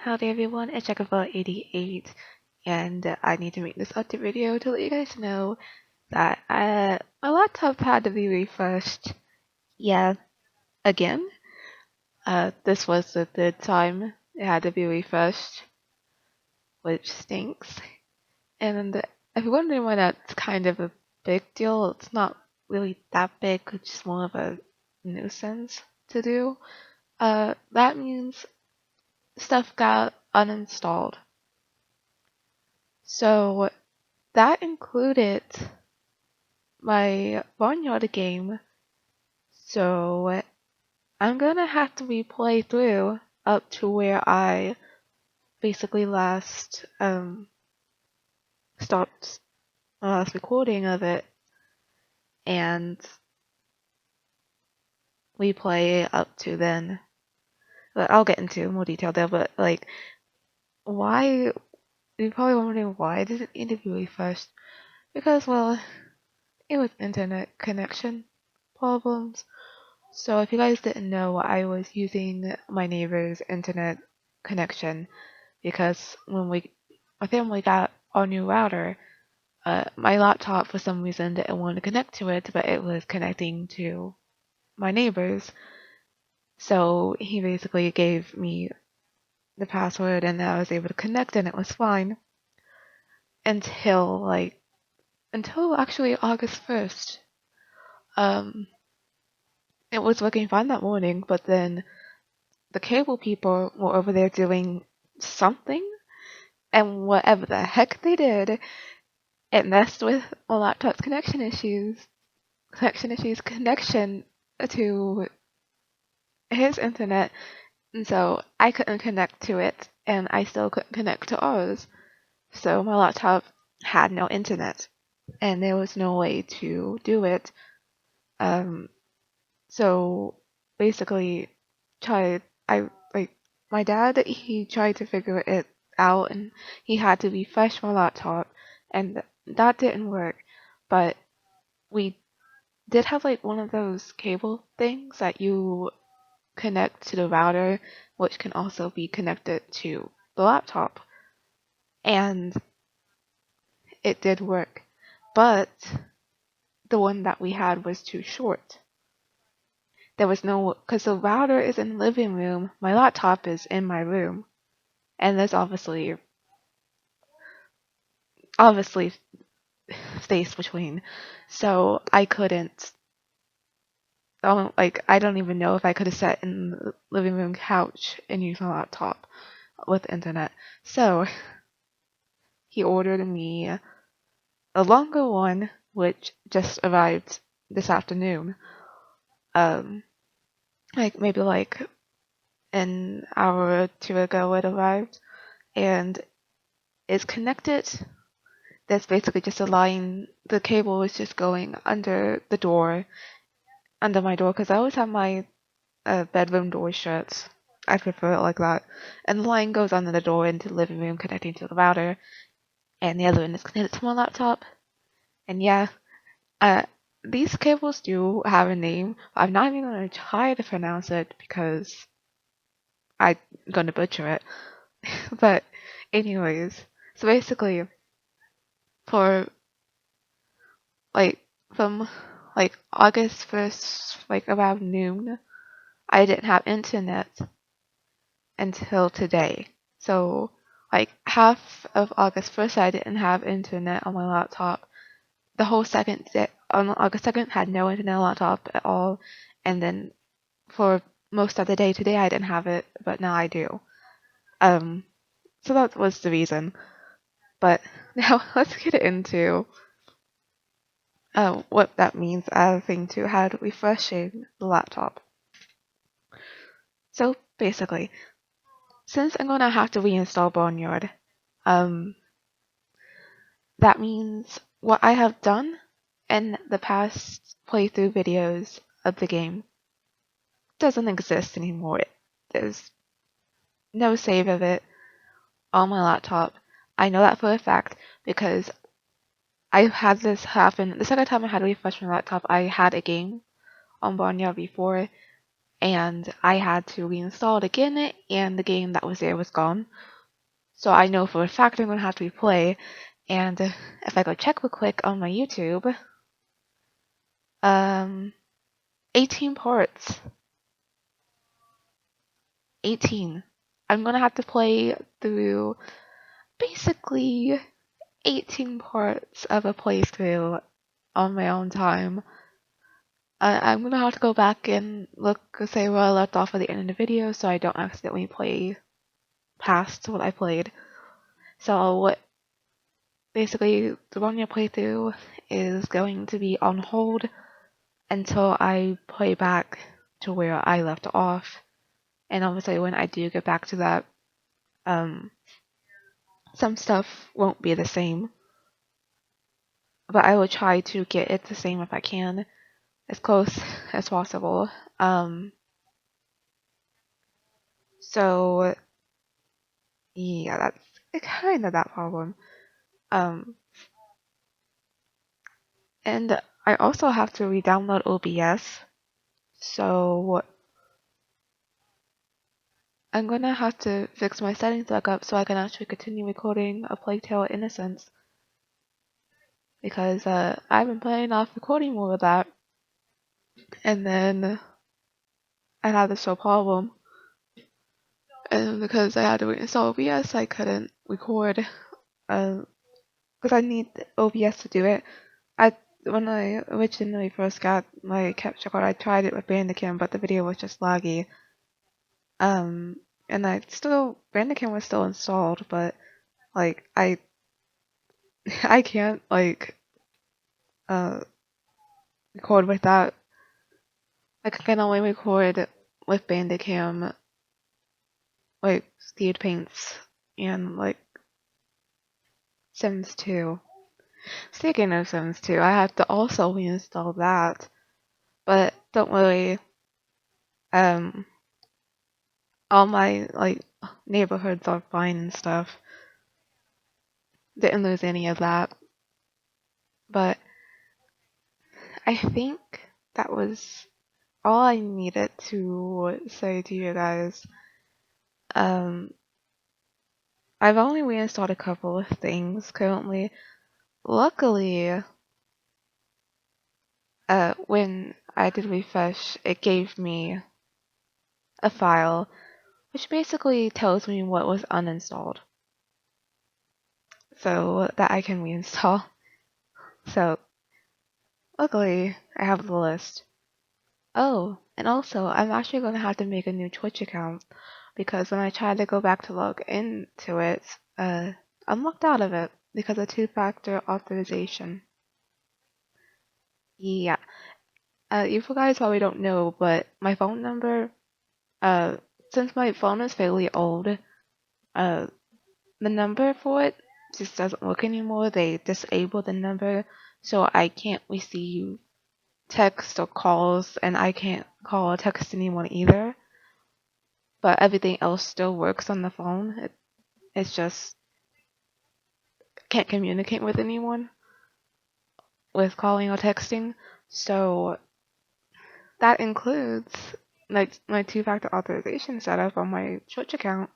Howdy everyone, it's Jackabot88 and I need to make this update video to let you guys know that my laptop had to be refreshed. Yeah, again. This was the third time it had to be refreshed, which stinks. And if you're wondering why that's kind of a big deal, it's not really that big, it's just more of a nuisance to do. That means stuff got uninstalled. So that included my Barnyard game, so I'm gonna have to replay through up to where I basically stopped my last recording of it and replay up to then. But I'll get into more detail there, but like why you're probably wondering why I didn't interview you first. Because well, it was internet connection problems. So if you guys didn't know, I was using my neighbor's internet connection because when my family got our new router, my laptop for some reason didn't want to connect to it, but it was connecting to my neighbor's. So he basically gave me the password and I was able to connect and it was fine until actually August 1st. It was working fine that morning, but then the cable people were over there doing something, and whatever the heck they did, it messed with my laptop's connection to his internet, and so I couldn't connect to it, and I still couldn't connect to ours. So my laptop had no internet, and there was no way to do it. So basically, tried I like my dad. He tried to figure it out, and he had to refresh my laptop, and that didn't work. But we did have like one of those cable things that you connect to the router, which can also be connected to the laptop, and it did work. But the one that we had was too short. There was no, because the router is in the living room, my laptop is in my room, and there's obviously space between, so I couldn't. I don't even know if I could have sat in the living room couch and used my laptop with internet. So he ordered me a longer one, which just arrived this afternoon. Um, maybe like an hour or two ago it arrived, and it's connected. There's basically just a line. The cable is just going under the door, under my door, because I always have my bedroom door shut. I prefer it like that. And the line goes under the door into the living room, connecting to the router, and the other one is connected to my laptop. And yeah, uh, these cables do have a name. I'm not even gonna try to pronounce it because I'm gonna butcher it. But anyways, so basically, for like from like August 1st, like around noon, I didn't have internet until today. So like half of August 1st, I didn't have internet on my laptop. The whole second day, on August 2nd, had no internet on laptop at all. And then for most of the day today, I didn't have it, but now I do. Um, so that was the reason. But now let's get into what that means adding to how to refreshing the laptop. So basically, since I'm gonna have to reinstall Barnyard, um, that means what I have done in the past playthrough videos of the game doesn't exist anymore. There's no save of it on my laptop. I know that for a fact because I've had this happen. The second time I had to refresh my laptop, I had a game on Barnyard before, and I had to reinstall it again, and the game that was there was gone. So I know for a fact I'm going to have to replay. And if I go check real quick on my YouTube, 18 parts. 18. I'm going to have to play through basically 18 parts of a playthrough on my own time. I'm going to have to go back and look, say where I left off at the end of the video so I don't accidentally play past what I played. So what basically the one-year playthrough is going to be on hold until I play back to where I left off. And obviously when I do get back to that, some stuff won't be the same. But I will try to get it the same if I can, as close as possible. So yeah, that's kind of that problem. And I also have to re-download OBS. So I'm gonna have to fix my settings back up so I can actually continue recording A Plague Tale Innocence. Because I've been playing off recording more of that, and then I had this whole problem. And because I had to reinstall OBS, I couldn't record. Because I need OBS to do it. When I originally first got my capture card, I tried it with Bandicam, but the video was just laggy. And Bandicam was still installed, but like I can't record with that. Like I can only record with Bandicam, like Speed Paints and like Sims 2. Speaking of Sims 2, I have to also reinstall that. But don't worry, um, all my like neighborhoods are fine and stuff. Didn't lose any of that. But I think that was all I needed to say to you guys. I've only reinstalled a couple of things currently. Luckily, when I did refresh, it gave me a file, which basically tells me what was uninstalled, so that I can reinstall. So, luckily, I have the list. Oh, and also, I'm actually going to have to make a new Twitch account, because when I tried to go back to log into it, I'm locked out of it because of two-factor authorization. Yeah. You guys probably don't know, but my phone number, since my phone is fairly old, the number for it just doesn't work anymore. They disabled the number, so I can't receive text or calls, and I can't call or text anyone either. But everything else still works on the phone. It's just can't communicate with anyone with calling or texting. So that includes like my two-factor authorization setup on my Twitch account.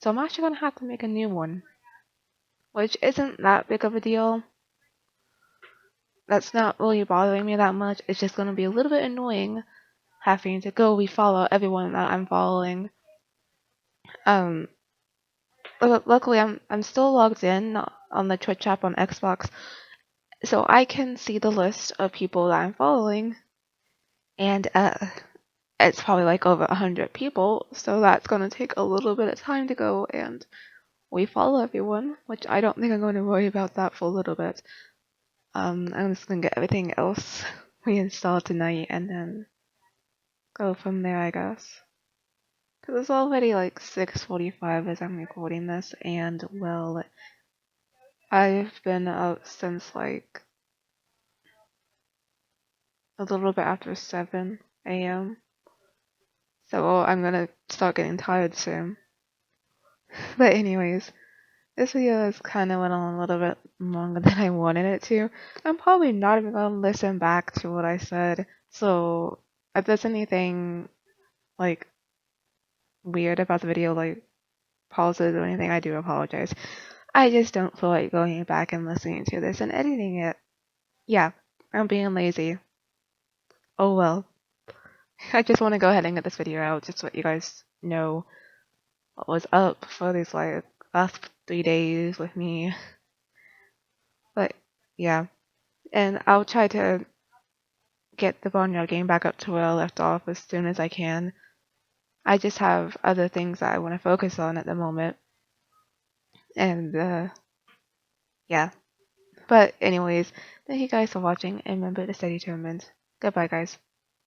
So I'm actually gonna have to make a new one, which isn't that big of a deal. That's not really bothering me that much. It's just gonna be a little bit annoying having to go refollow everyone that I'm following. But luckily I'm still logged in on the Twitch app on Xbox, so I can see the list of people that I'm following, and it's probably like over 100 people, so that's gonna take a little bit of time to go and refollow everyone, which I don't think I'm going to worry about that for a little bit. I'm just gonna get everything else reinstalled tonight and then go from there, I guess. Because it's already like 6:45 as I'm recording this, and well, I've been up since like a little bit after 7 a.m. So I'm gonna start getting tired soon. But anyways, this video has kind of went on a little bit longer than I wanted it to. I'm probably not even gonna listen back to what I said. So if there's anything like weird about the video, like pauses or anything, I do apologize. I just don't feel like going back and listening to this and editing it. Yeah, I'm being lazy. Oh well. I just want to go ahead and get this video out, just so you guys know what was up for these like last 3 days with me. But yeah, and I'll try to get the Barnyard game back up to where I left off as soon as I can. I just have other things that I want to focus on at the moment. And yeah. But anyways, thank you guys for watching and remember to stay determined. Goodbye guys.